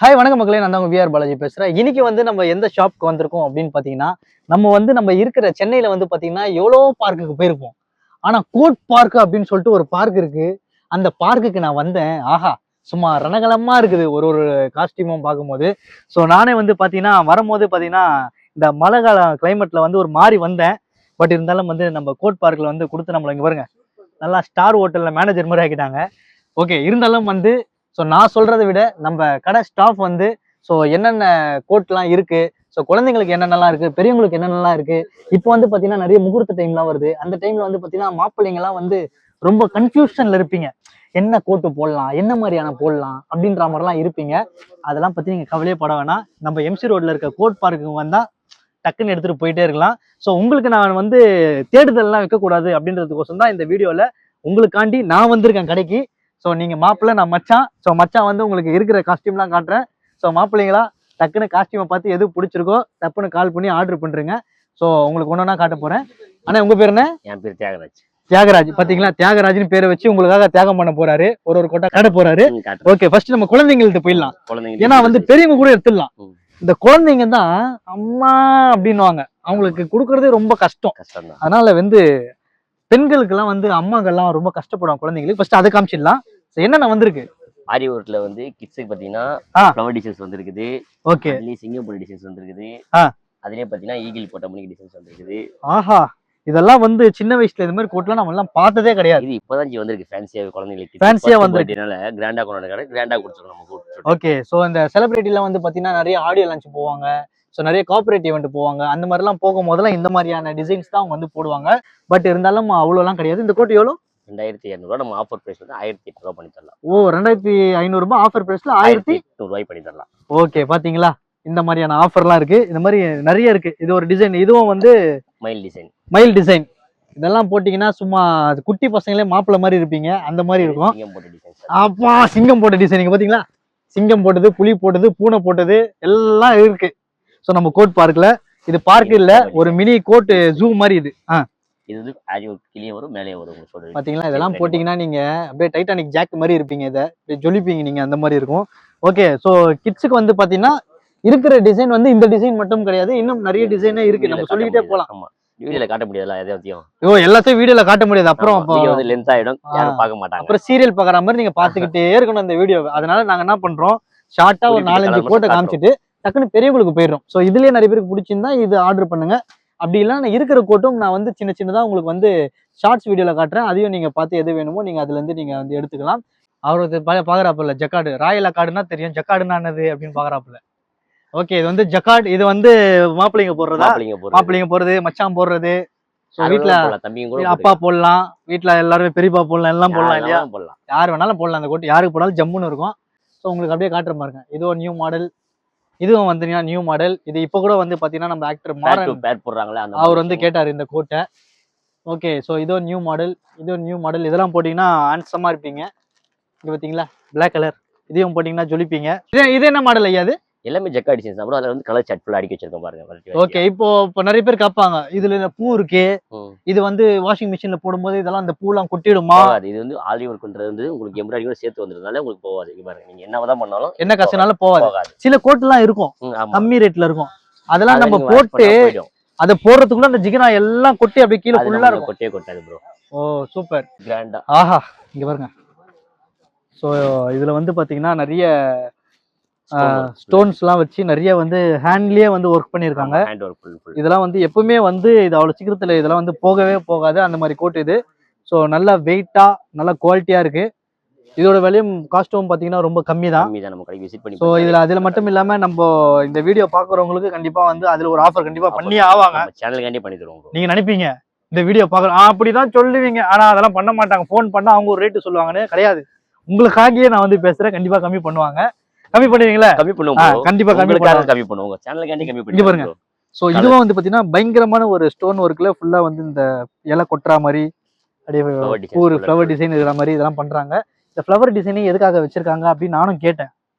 Hi வணக்கம் மக்களே, நான் தான் உங்க விஆர் பாலாஜி பேசுறேன். இன்னைக்கு வந்து நம்ம எந்த ஷாப்க்கு வந்திருக்கோம் அப்படின்னு பாத்தீங்கன்னா, நம்ம இருக்கிற சென்னையில வந்து பாத்தீங்கன்னா எவ்வளோ பார்க்குக்கு போயிருப்போம். ஆனா கோட் பார்க் அப்படின்னு சொல்லிட்டு ஒரு பார்க் இருக்கு. அந்த பார்க்குக்கு நான் வந்தேன். ஆஹா, சும்மா ரணகலமா இருக்குது ஒரு ஒரு காஸ்டியூமும் பார்க்கும்போது. ஸோ நானே வந்து பாத்தீங்கன்னா வரும்போது பாத்தீங்கன்னா இந்த மழை கால கிளைமேட்ல வந்து ஒரு மாறி வந்தேன். பட் இருந்தாலும் வந்து நம்ம கோட் பார்க்ல வந்து கொடுத்து நம்மள இங்க பாருங்க நல்லா ஸ்டார் ஹோட்டல்ல மேனேஜர் மாதிரி ஆக்கிட்டாங்க. ஓகே, இருந்தாலும் வந்து ஸோ நான் சொல்றதை விட நம்ம கடை ஸ்டாஃப் வந்து ஸோ என்னென்ன கோட்லாம் இருக்கு, ஸோ குழந்தைங்களுக்கு என்னென்னலாம் இருக்கு, பெரியவங்களுக்கு என்னென்னலாம் இருக்கு. இப்போ வந்து பார்த்தீங்கன்னா நிறைய முகூர்த்த டைம்லாம் வருது. அந்த டைம்ல வந்து பார்த்தீங்கன்னா மாப்பிள்ளைங்கலாம் வந்து ரொம்ப கன்ஃபியூஷன்ல இருப்பீங்க. என்ன கோட்டு போடலாம், என்ன மாதிரியான போடலாம் அப்படின்ற மாதிரிலாம் இருப்பீங்க. அதெல்லாம் பத்தி நீங்க கவலையே பட வேணாம். நம்ம எம்சி ரோட்ல இருக்க கோட் பார்க்குக்கு வந்தா டக்குன்னு எடுத்துட்டு போயிட்டே இருக்கலாம். ஸோ உங்களுக்கு நான் வந்து தேடுதல்லாம் வைக்கக்கூடாது அப்படின்றதுக்கோசம் தான் இந்த வீடியோல உங்களுக்காண்டி நான் வந்திருக்கேன் கடைக்கு. ஸோ நீங்க மாப்பிள்ளை, நான் மச்சான். ஸோ மச்சான் வந்து உங்களுக்கு இருக்கிற காஸ்டியூம்லாம் காட்டுறேன். ஸோ மாப்பிள்ளைங்களா டக்குன்னு காஸ்டியூமை பார்த்து எது பிடிச்சிருக்கோ டப்புன்னு கால் பண்ணி ஆர்டர் பண்றீங்க. ஸோ உங்களுக்கு ஒன்றா காட்ட போறேன். ஆனா உங்க பேர் என்ன? என் பேர் தியாகராஜ். தியாகராஜ். பாத்தீங்களா, தியாகராஜ்னு பேரை வச்சு உங்களுக்காக தியாகம் பண்ண போறாரு. ஒரு ஒரு கொட்டை காட்ட போறாரு. ஓகே, ஃபர்ஸ்ட் நம்ம குழந்தைங்கள்ட்ட போயிடலாம். ஏன்னா வந்து பெரியவங்க கூட எடுத்துடலாம். இந்த குழந்தைங்க தான் அம்மா அப்படின்னுவாங்க. அவங்களுக்கு கொடுக்கறதே ரொம்ப கஷ்டம். அதனால வந்து பெண்களுக்கு எல்லாம் வந்து அம்மாக்கெல்லாம் ரொம்ப கஷ்டப்படுவாங்க குழந்தைங்களுக்கு. ஃபர்ஸ்ட் அதை காமிச்சிடலாம். என்னென்ன வந்திருக்கு ஆரிவர்க்ல வந்து கிட்ஸுக்கு பாத்தீங்கன்னா ஃப்ளவர் டிசைன்ஸ் வந்திருக்குது. ஓகே, அதுலயே சிங்கப்பூர் டிசைன்ஸ் வந்திருக்குது. அதுலயே பாத்தீங்கன்னா ஈகிள் போட்ட மணி டிசைன்ஸ் வந்திருக்குது. ஆஹா, இதெல்லாம் வந்து சின்ன வயசுல இந்த மாதிரி கோட்லாம் நம்ம எல்லாம் பார்த்ததே கிடையாது. இது இப்போதான் வந்திருக்கு ஃபேன்சியா குழந்தைங்களுக்கு. ஃபேன்சியா வந்திருக்கனால கிராண்டா கொண்டாடுற கிராண்டா கொடுத்துருக்கோம் நம்ம கோட். ஓகே, சோ இந்த செலிபிரிட்டில வந்து பாத்தீங்கன்னா நிறைய ஆடியோ லான்ச் போவாங்க. ஸோ நிறைய கார்பரேட் ஈவெண்ட் போவாங்க. அந்த மாதிரிலாம் போகும்போதெல்லாம் இந்த மாதிரியான டிசைன்ஸ் தான் அவங்க வந்து போடுவாங்க. பட் இருந்தாலும் அவ்வளோலாம் கிடையாது. இந்த கோட் எவ்வளோ? 2200 நம்ம ஆஃபர் பிரைஸ் வந்து 1800 பண்ணி தரலாம். ஓ, 2500 ரூபாய் ஆஃபர் பிரைஸ்ல 1800 பண்ணி தரலாம். ஓகே, பாத்தீங்களா, இந்த மாதிரியான ஆஃபர்லாம் இருக்கு. இந்த மாதிரி நிறைய இருக்கு. இது ஒரு டிசைன். இதுவும் வந்து மயில் டிசைன். இதெல்லாம் போட்டீங்கன்னா சும்மா குட்டி பசங்களே மாப்பிள்ள மாதிரி இருப்பீங்க. அந்த மாதிரி இருக்கும். அப்பா, சிங்கம் போட்ட டிசைன் பாத்தீங்களா? சிங்கம் போட்டது, புலி போட்டது, பூனை போட்டது எல்லாம் இருக்கு. ஸோ நம்ம கோட் பார்க்ல, இது பார்க் இல்ல, ஒரு மினி கோட் ஜூ மாதிரி இது. இது வந்து கீழே வரும் மேலே வரும். பாத்தீங்களா, இதெல்லாம் போட்டீங்கன்னா நீங்க அப்படியே டைட்டானிக் ஜாக் மாதிரி இருப்பீங்க. இதை ஜொலிப்பீங்க நீங்க. அந்த மாதிரி இருக்கும். ஓகே, ஸோ கிட்ஸுக்கு வந்து பாத்தீங்கன்னா இருக்கிற டிசைன் வந்து இந்த டிசைன் மட்டும் கிடையாது, இன்னும் நிறைய டிசைனே இருக்கு. நம்ம சொல்லிக்கிட்டே போலாம். வீடியோல காட்ட முடியாதுல எல்லாத்தையும். எல்லாத்தையும் வீடியோல காட்ட முடியாது. அப்புறம் வந்து லென்த் ஆயிடும், யாரும் பார்க்க மாட்டாங்க. அப்புறம் சீரியல் பாக்குற மாதிரி நீங்க பாத்துக்கிட்டே இருக்கணும் இந்த வீடியோ. அதனால நாங்க என்ன பண்றோம், ஷார்ட்டா ஒரு 4-5 கோட்டை காமிச்சிட்டு டக்குன்னு பெரியவங்களுக்கு போயிடும். ஸோ இதுலயே நிறைய பேருக்கு பிடிச்சிருந்தா இது ஆர்டர் பண்ணுங்க. அப்படி இல்லைன்னா நான் இருக்கிற கோட்டும் நான் வந்து சின்ன சின்னதா உங்களுக்கு வந்து ஷார்ட்ஸ் வீடியோல காட்டுறேன். அதையும் நீங்க பார்த்து எது வேணுமோ நீங்க அதுல இருந்து நீங்க வந்து எடுத்துக்கலாம். அவருக்கு பாக்குறாப்புல ஜக்கார்டு, ராயல் அக்கார்டுன்னா தெரியும், ஜக்கார்டுன்னா என்னது அப்படின்னு பாக்குறாப்புல. ஓகே, இது வந்து ஜக்கார்டு. இது வந்து மாப்பிள்ளைங்க போடுறதா? மாப்பிள்ளைங்க போடுறது, மச்சான் போடுறது. வீட்டுல அப்பா போடலாம், வீட்டுல எல்லாருமே பெரியப்பா போடலாம், எல்லாம் போடலாம் இல்லையா? யார் வேணாலும் போடலாம். அந்த கோட்டு யாருக்கு போடாலும் ஜம்முன்னு இருக்கும். ஸோ உங்களுக்கு அப்படியே காட்டுற பாருங்க. இது ஒரு நியூ மாடல். இதுவும் வந்து நியூ மாடல். இது இப்போ கூட வந்து பாத்தீங்கன்னா நம்ம ஆக்டர் மாறன் போடுறாங்களே, அவர் வந்து கேட்டாரு இந்த கோட்டை. ஓகே, ஸோ இதோ நியூ மாடல். இது ஒரு நியூ மாடல். இதெல்லாம் போட்டீங்கன்னா ஹேண்ட்ஸமா இருப்பீங்க. இது பாத்தீங்களா, பிளாக் கலர். இதையும் போட்டீங்கன்னா ஜொலிப்பீங்க. இது என்ன மாடல் ஐயா? அது எல்லாமே ஜக்கார்டு டிசைன்ஸ். அப்புறம் அதுல வந்து கலர் சார்ட் ஃபுல்லா அடிக்க வச்சிருக்கோம் பாருங்க. ஓகே, இப்போ நிறைய பேர் கேட்பாங்க, இதுல பூ இருக்கு, இது வந்து வாஷிங் மிஷின்ல போடும்போது இதெல்லாம் அந்த பூலாம் கொட்டிடுமா? இது வந்து ஆரி ஒர்க்ன்றது வந்து உங்களுக்கு எம்ப்ராய்டரி கூட சேர்த்து வந்ததுனால உங்களுக்கு போகாது. இங்க பாருங்க, நீங்க என்னதான் பண்ணாலும் என்ன கஷ்டனாலும் போகாது. சில கோட்லாம் இருக்கும் கம்மி ரேட்ல இருக்கும். அதெல்லாம் நம்ம போட்டு அதை போடுறதுக்குள்ள அந்த ஜிகினா எல்லாம் கொட்டி அப்படியே கீழே ஃபுல்லா இருக்கும். கொட்டே கொட்டாது ப்ரோ. ஓ சூப்பர், கிராண்டா. ஆஹா, இங்க பாருங்க. ஸோ இதுல வந்து பாத்தீங்கன்னா நிறைய ஸ்டோன்ஸ் எல்லாம் வச்சு நிறைய வந்து ஹேண்ட்லயே வந்து ஒர்க் பண்ணிருக்காங்க. இதெல்லாம் வந்து எப்பவுமே வந்து இது அவ்வளவு சீக்கிரத்துல இதெல்லாம் வந்து போகவே போகாது. அந்த மாதிரி கோட் இது. ஸோ நல்லா வெயிட்டா நல்லா குவாலிட்டியா இருக்கு. இதோட விலையும் காஸ்ட்டும் பாத்தீங்கன்னா ரொம்ப கம்மி தான். ஸோ அதுல மட்டும் இல்லாம நம்ம இந்த வீடியோ பாக்குறவங்களுக்கு கண்டிப்பா வந்து அதுல ஒரு ஆஃபர் கண்டிப்பா பண்ணி ஆவாங்க. சேனலுக்காண்டி பண்ணி தருவோம். நீங்க நினைப்பீங்க இந்த வீடியோ பாக்குறோம் அப்படிதான் சொல்லுவீங்க, ஆனா அதெல்லாம் பண்ண மாட்டாங்க. போன் பண்ணா அவங்க ஒரு ரேட்டு சொல்லுவாங்கன்னு கிடையாது. உங்களுக்காகவே நான் வந்து பேசுறேன், கண்டிப்பா கம்மி பண்ணுவாங்க. கம்மி பண்ணுவீங்களா? கம்மி பண்ணுவோம், கண்டிப்பா கம்மி பண்ணுவோம். சேனலுக்காண்டி கம்மி பண்ணி பாருங்க. சோ இதுவும் வந்து பாத்தீங்கன்னா பயங்கரமான ஒரு ஸ்டோன் ஒர்க்ல ஃபுல்லா வந்து இந்த இலை கொட்டுற மாதிரி அப்படியே ஃப்ளவர் டிசைன் இருக்கிற மாதிரி இதெல்லாம் பண்றாங்க. இந்த ஃப்ளவர் டிசைனை எதுக்காக வச்சிருக்காங்க அப்படின்னு நானும் கேட்டேன்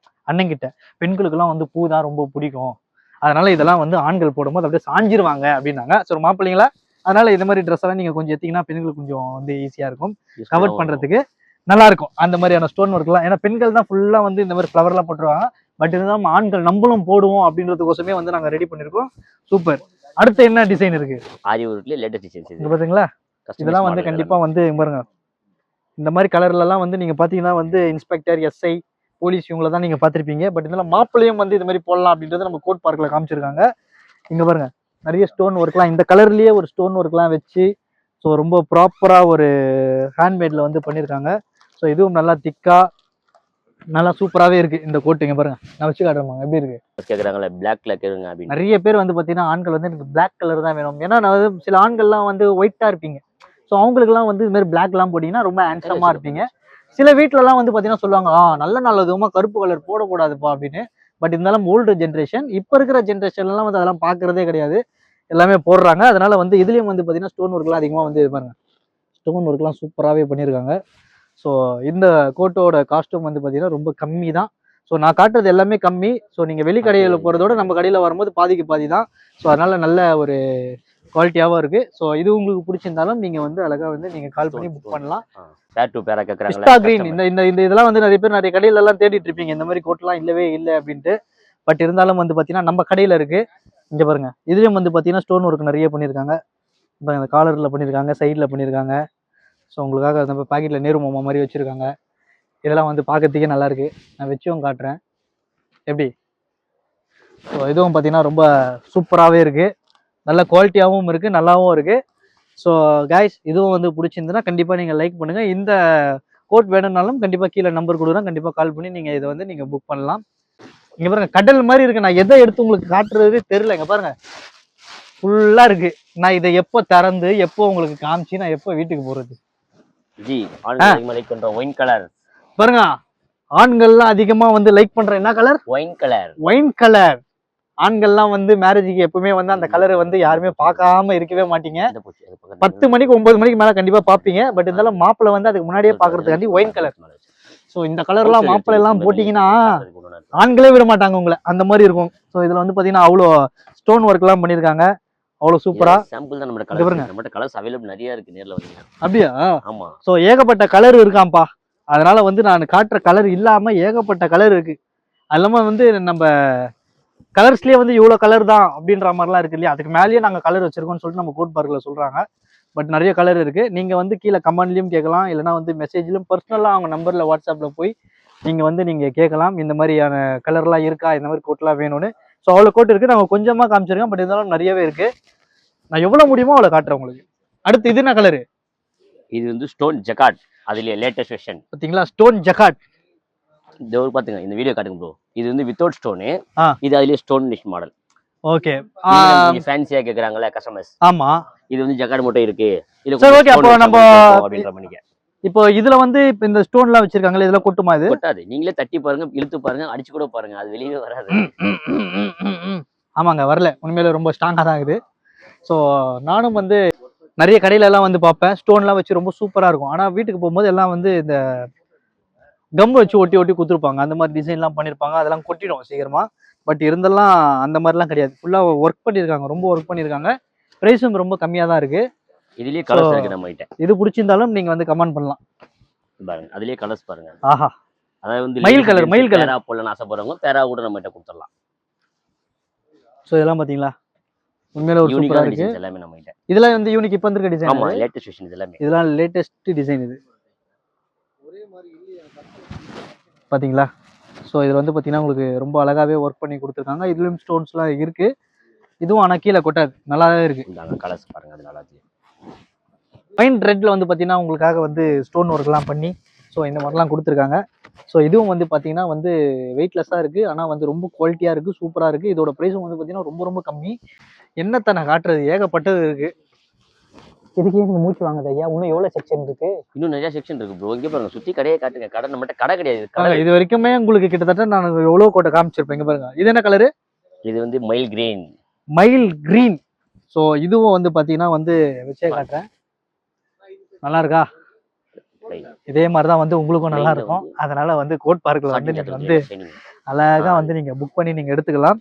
அண்ணன் கிட்ட. பெண்களுக்கு எல்லாம் வந்து பூ தான் ரொம்ப பிடிக்கும், அதனால இதெல்லாம் வந்து ஆண்கள் போடும்போது அப்படியே சாஞ்சிருவாங்க அப்படின்னாங்க. சரி மாப்பிள்ளைங்களா, அதனால இந்த மாதிரி ட்ரெஸ் எல்லாம் நீங்க கொஞ்சம் எடுத்தீங்கன்னா பெண்களுக்கு கொஞ்சம் வந்து ஈஸியா இருக்கும், கவர் பண்றதுக்கு நல்லா இருக்கும். அந்த மாதிரியான ஸ்டோன் ஒர்க் எல்லாம். ஏன்னா பெண்கள் தான் ஃபுல்லா வந்து இந்த மாதிரி ஃப்ளவர் எல்லாம் போட்டுருவாங்க. பட் இருந்தாலும் ஆண்கள் நம்மளும் போடுவோம் அப்படின்றதுக்கோசமே வந்து நாங்க ரெடி பண்ணிருக்கோம். சூப்பர். அடுத்து என்ன டிசைன் இருக்கு? ஆரி ஒர்க்ல லேட்டஸ்ட் டிசைன்ஸ் இங்க பாத்தீங்களா, இதெல்லாம் வந்து கண்டிப்பா வந்து பாருங்க, இந்த மாதிரி கலர்ல எல்லாம் வந்து நீங்க பாத்தீங்கன்னா வந்து இன்ஸ்பெக்டர், எஸ்ஐ, போலீஸ் இவங்கள தான் நீங்க பாத்திருப்பீங்க. பட் இதெல்லாம் மாப்பிளையும் வந்து இது மாதிரி போடலாம் அப்படின்றத நம்ம கோட் பார்க்ல காமிச்சிருக்காங்க. இங்க பாருங்க நிறைய ஸ்டோன் ஒர்க்லாம், இந்த கலர்லயே ஒரு ஸ்டோன் ஒர்க்லாம் வச்சு ஸோ ரொம்ப ப்ராப்பரா ஒரு ஹேண்ட்மேட்ல வந்து பண்ணியிருக்காங்க. ஸோ இதுவும் நல்லா திக்கா நல்லா சூப்பராகவே இருக்கு இந்த கோட். இங்க பாருங்க, நான் வச்சு காட்டுறேன் எப்படி இருக்கு. கேட்குறாங்களே பிளாக்ல கேளுங்க அப்படின்னு. நிறைய பேர் வந்து பார்த்தீங்கன்னா ஆண்கள் வந்து எனக்கு பிளாக் கலர் தான் வேணும். ஏன்னா நான் வந்து சில ஆண்கள்லாம் வந்து ஒயிட்டா இருப்பீங்க. ஸோ அவங்களுக்குலாம் வந்து இது மாதிரி பிளாக்லாம் போட்டிங்கன்னா ரொம்ப ஹேண்ட்ஸமாக இருப்பீங்க. சில வீட்டிலலாம் வந்து பார்த்தீங்கன்னா சொல்லுவாங்க, நல்லதுமா கருப்பு கலர் போடக்கூடாதுப்பா அப்படின்னு. பட் இருந்தாலும் ஓல்டு ஜென்ரேஷன், இப்போ இருக்கிற ஜென்ரேஷன்லாம் வந்து அதெல்லாம் பார்க்கறதே கிடையாது, எல்லாமே போடுறாங்க. அதனால வந்து இதுலேயும் வந்து பார்த்தீங்கன்னா ஸ்டோன் ஒர்க்லாம் அதிகமாக வந்து இது பாருங்க, ஸ்டோன் ஒர்க்லாம் சூப்பராகவே பண்ணியிருக்காங்க. ஸோ இந்த கோட்டோட காஸ்ட்யூம் வந்து பார்த்தீங்கன்னா ரொம்ப கம்மி தான். ஸோ நான் காட்டுறது எல்லாமே கம்மி. ஸோ நீங்கள் வெளி கடையில் போகிறதோட நம்ம கடையில் வரும்போது பாதிக்கு பாதி தான். ஸோ அதனால நல்ல ஒரு குவாலிட்டியாகவும் இருக்கு. ஸோ இது உங்களுக்கு பிடிச்சிருந்தாலும் நீங்கள் வந்து அழகாக வந்து நீங்கள் கால் பண்ணி புக் பண்ணலாம். பிஸ்தா கிரீன், இந்த இதெல்லாம் வந்து நிறைய பேர் நிறைய கடையில எல்லாம் தேடிட்டு இருப்பீங்க, இந்த மாதிரி கோட்லாம் இல்லவே இல்லை அப்படின்ட்டு. பட் இருந்தாலும் வந்து பார்த்தீங்கன்னா நம்ம கடையில் இருக்கு. இங்கே பாருங்க, இதுலேயும் வந்து பார்த்தீங்கன்னா ஸ்டோன் ஒர்க் நிறைய பண்ணியிருக்காங்க. இப்போ இந்த காலரில் பண்ணியிருக்காங்க, சைடில் பண்ணியிருக்காங்க. ஸோ உங்களுக்காக நம்ம பாக்கெட்டில் நேரு மாமா மாதிரி வச்சுருக்காங்க. இதெல்லாம் வந்து பார்க்கறதுக்கே நல்லா இருக்கு. நான் வச்சும் காட்டுறேன் எப்படி. ஸோ இதுவும் பார்த்தீங்கன்னா ரொம்ப சூப்பராகவே இருக்கு, நல்ல குவாலிட்டியாகவும் இருக்கு, நல்லாவும் இருக்கு. ஸோ கைஸ், இதுவும் வந்து பிடிச்சிருந்துன்னா கண்டிப்பாக நீங்கள் லைக் பண்ணுங்க. இந்த கோட் வேணும்னாலும் கண்டிப்பாக கீழே நம்பர் கொடுக்குறேன், கண்டிப்பாக கால் பண்ணி நீங்கள் இதை வந்து நீங்கள் புக் பண்ணலாம். இங்கே பாருங்க, கடல் மாதிரி இருக்கு. நான் எதை எடுத்து உங்களுக்கு காட்டுறது தெரியல. இங்கே பாருங்க ஃபுல்லா இருக்கு. நான் இதை எப்போ திறந்து எப்போ உங்களுக்கு காமிச்சு நான் எப்போ வீட்டுக்கு போறது? ஒயின் கலர் பாருங்க, ஆண்கள்லாம் அதிகமா வந்து லைக் பண்ற என்ன colour? Wine colour. Wine colour. ஆண்கள்லாம் வந்து மேரேஜுக்கு எப்பவுமே வந்து அந்த கலரை வந்து யாருமே பார்க்காம இருக்கவே மாட்டீங்க. 10 மணிக்கு 9 மணிக்கு மேல கண்டிப்பா பாப்பீங்க. பட் இருந்தாலும் மாப்பிள்ளை வந்து அதுக்கு முன்னாடியே பாக்குறதுக்காண்டி ஒயின் கலர். ஸோ இந்த கலர்லாம் மாப்பிள்ளை எல்லாம் போட்டீங்கன்னா ஆண்களே விட மாட்டாங்க உங்களை, அந்த மாதிரி இருக்கும். ஸோ இதுல வந்து பாத்தீங்கன்னா அவ்வளோ ஸ்டோன் ஒர்க் எல்லாம் பண்ணிருக்காங்க, அவ்வளவு சூப்பரா. சாம்பிள் தான் நம்மட்ட கலர்ஸ் அவைலபிள் நிறைய இருக்கு, நேர்ல வந்தீங்க. அப்படியா? ஆமா. சோ ஏகப்பட்ட கலர் இருக்காம்பா. அதனால வந்து நான் காட்டுற கலர் இல்லாம ஏகப்பட்ட கலர் இருக்கு. அது இல்லாம வந்து நம்ம கலர்ஸ்லயே வந்து இவ்வளவு கலர் தான் அப்படின்ற மாதிரிலாம் இருக்கு இல்லையா, அதுக்கு மேலேயே நாங்க கலர் வச்சிருக்கோம்னு சொல்லிட்டு நம்ம கோட் பார்க்ல சொல்றாங்க. பட் நிறைய கலர் இருக்கு. நீங்க வந்து கீழே கமெண்ட்லயும் கேட்கலாம், இல்லைன்னா வந்து மெசேஜ்லயும் பர்சனலா அவங்க நம்பர்ல வாட்ஸ்அப்ல போய் நீங்க வந்து நீங்க கேட்கலாம், இந்த மாதிரியான கலர்லாம் இருக்கா, இந்த மாதிரி கோட்லாம் வேணும்னு. ஸோ அவ்வளோ கோட் இருக்கு, நாங்கள் கொஞ்சமா காமிச்சிருக்கோம். பட் இருந்தாலும் நிறையவே இருக்கு. நான் எவ்வளவு முடியுமோ அவ்வளோ காட்டுறேன் உங்களுக்கு. அடுத்து இது என்ன கலரு? இது வந்து ஸ்டோன் ஜக்கார்ட், அதுல லேட்டஸ்ட் வெர்ஷன். பாத்தீங்களா, ஸ்டோன் ஜக்கார்ட். இந்த பாத்துங்க, இந்த வீடியோ காட்டுங்க ப்ரோ. இது வந்து வித்தவுட் ஸ்டோன், இது அதுலயே ஸ்டோன் நிஷ் மாடல். ஓகே, ஃபேன்சியா கேக்குறாங்கல கஸ்டமர்ஸ். ஆமா, இது வந்து ஜக்கார்ட் மட்டும் இருக்கு. சரி, ஓகே. அப்போ நம்ம அப்படின்ற மணிக்கு இப்போ இதுல வந்து இப்ப இந்த ஸ்டோன்லாம் வச்சிருக்காங்கல, இதெல்லாம் கொட்டுமா? இது கொட்டாது. நீங்களே தட்டி பாருங்க, இழுத்து பாருங்க, அடிச்சு கூட பாருங்க, அது வெளியவே வராது. ஆமாங்க, வரல. உண்மையில ரொம்ப ஸ்ட்ராங்கா தான் இருக்குது. ஸோ நானும் வந்து நிறைய கடையில எல்லாம் வந்து பார்ப்பேன், ஸ்டோன்லாம் வச்சு ரொம்ப சூப்பரா இருக்கும். ஆனா வீட்டுக்கு போகும்போது எல்லாம் வந்து இந்த கம் வச்சு ஒட்டி ஒட்டி குத்துருப்பாங்க, அந்த மாதிரி டிசைன்லாம் பண்ணிருப்பாங்க. அதெல்லாம் கொட்டிடும் சீக்கிரமா. பட் இருந்தெல்லாம் அந்த மாதிரிலாம் கிடையாது, ஃபுல்லா ஒர்க் பண்ணியிருக்காங்க, ரொம்ப ஒர்க் பண்ணியிருக்காங்க. பிரைஸும் ரொம்ப கம்மியா தான் இருக்கு. இதுலயே கலர்ஸ் இருக்கு நம்ம கிட்ட. இது பிடிச்சிருந்தாலும் நீங்க வந்து கமெண்ட் பண்ணலாம். பாருங்க, அதுலயே கலர்ஸ் பாருங்க. ஆஹா, அதாவது வந்து மயில் கலர் பேரா போடணும்னு ஆசைப்படுறவங்க பேரா கூட நம்ம கிட்ட கொடுத்துடலாம். ஸோ இதெல்லாம் பாத்தீங்களா, உண்மையில ஒரு சூப்பரா இருக்கு. எல்லாமே நம்ம கிட்ட இதெல்லாம் வந்து யூனிக், இப்ப வந்திருக்க டிசைன். ஆமா, லேட்டஸ்ட் வெர்ஷன். இதெல்லாம் லேட்டஸ்ட் டிசைன். இது பாத்தீங்களா? ஸோ இதுல வந்து பாத்தீங்கன்னா உங்களுக்கு ரொம்ப அழகாவே ஒர்க் பண்ணி கொடுத்துருக்காங்க. இதுலயும் ஸ்டோன்ஸ்லாம் இருக்கு. இதுவும் ஆனா கீழே கொட்டாது, நல்லாவே இருக்கு. கலர்ஸ் பாருங்க, அது நல்லா இருக்கு. ஃபைன் ரெட்ல வந்து பாத்தீங்கன்னா உங்களுக்காக வந்து ஸ்டோன் ஒர்க் எல்லாம் பண்ணி ஸோ இந்த மாதிரிலாம் கொடுத்துருக்காங்க. ஸோ இதுவும் வந்து பாத்தீங்கன்னா வந்து வெயிட்லெஸ்ஸா இருக்கு, ஆனா வந்து ரொம்ப குவாலிட்டியா இருக்கு, சூப்பரா இருக்கு. இதோட பிரைஸும் வந்து பாத்தீங்கன்னா ரொம்ப ரொம்ப கம்மி. என்னத்தை நான் காட்டுறது, ஏகப்பட்டது இருக்கு. இதுக்கே நீங்க மூச்சு வாங்குது ஐயா. இன்னும் எவ்வளவு செக்ஷன் இருக்கு? இன்னும் நிறைய செக்ஷன் இருக்கு ப்ரோ. இங்க பாருங்க, சுத்தி கடையே காட்டுங்க. கடை நம்மகிட்ட கடை கிடையாது. இது வரைக்குமே உங்களுக்கு கிட்டத்தட்ட நான் எவ்வளவு கோட்டை காமிச்சிருப்பேன். இங்க பாருங்க, இது என்ன கலரு? இது வந்து மயில் கிரீன். மயில் கிரீன். ஸோ இதுவும் வந்து பாத்தீங்கன்னா வந்து வச்சே காட்டுறேன். நல்லா இருக்கா? இதே மாதிரிதான் வந்து உங்களுக்கும் நல்லா இருக்கும். அதனால வந்து கோட் பார்க்ல வந்து நீங்க வந்து அழகா வந்து நீங்க புக் பண்ணி நீங்க எடுத்துக்கலாம்.